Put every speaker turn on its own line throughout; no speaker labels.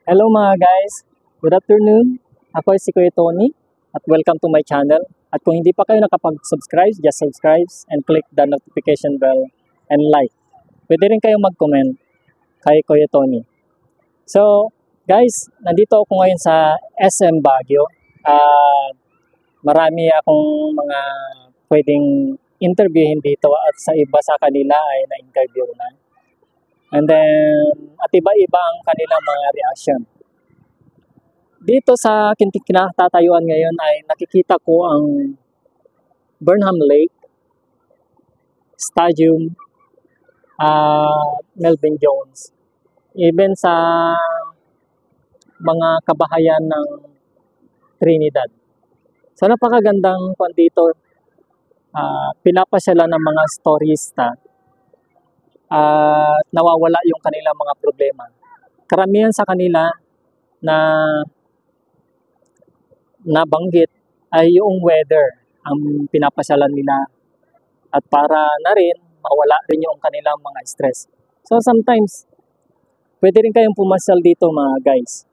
Hello mga guys, good afternoon. Ako si Kuya Tony at welcome to my channel. At kung hindi pa kayo nakapag-subscribe, just subscribe and click the notification bell and like. Pwede rin kayo mag-comment kay Kuya Tony. So guys, nandito ako ngayon sa SM Baguio. Marami akong mga pwedeng interviewin dito at sa iba sa kanila ay na-interview na. And then, at iba-iba ang kanilang mga reaction. Dito sa kinatatayuan ngayon ay nakikita ko ang Burnham Lake, Stadium, Melvin Jones. Even sa mga kabahayan ng Trinidad. So napakagandang kung dito, pinapasyalan ng mga storista at nawawala yung kanilang mga problema. Karamihan sa kanila na nabanggit ay yung weather ang pinapasyalan nila at para na rin mawala rin yung kanilang mga stress. So sometimes pwede rin kayong pumasyal dito mga guys.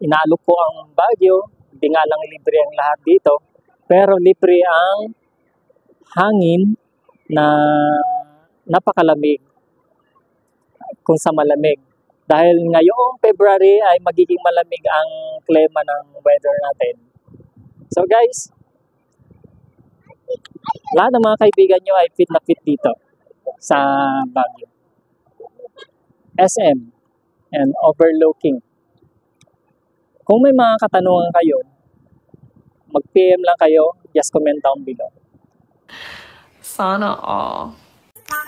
Inaalok ko ang Baguio, hindi nga lang libre ang lahat dito, pero libre ang hangin na napakalamig kung sa malamig. Dahil ngayong February ay magiging malamig ang klima ng weather natin. So guys, lahat ng mga kaibigan nyo ay fit na fit dito sa Baguio. SM and overlooking. Kung may mga katanungan kayo, mag-PM lang kayo, just comment down below.
Sana all.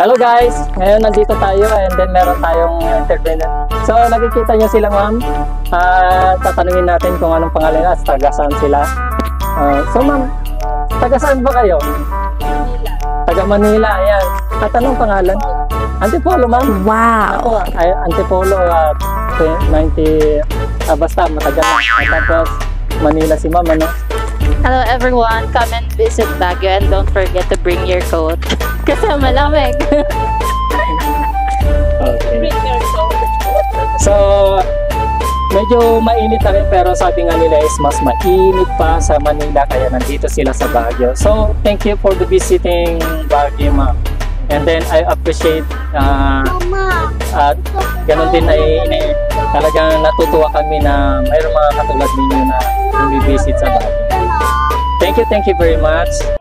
Hello guys! Ngayon nandito tayo and then meron tayong interview. So nakikita nyo sila ma'am. Tatanungin natin kung anong pangalan at taga saan sila. So ma'am, taga saan ba kayo?
Manila.
Taga Manila, ayan. At anong pangalan? Antipolo ma'am?
Wow.
Ako, Antipolo at 90, basta matagal na. Tapos Manila si ma'am, ano?
Hello everyone, come and visit Baguio and don't forget to bring your coat. Kasi malamig.
Okay. So, medyo mainit na rin pero sabi nga nila is mas mainit pa sa Manila kaya nandito sila sa Baguio. So, thank you for the visiting Baguio ma'am. And then I appreciate at ganun din ay talagang natutuwa kami na mayroong mga katulad ninyo na bumibisit sa Baguio. Thank you very much.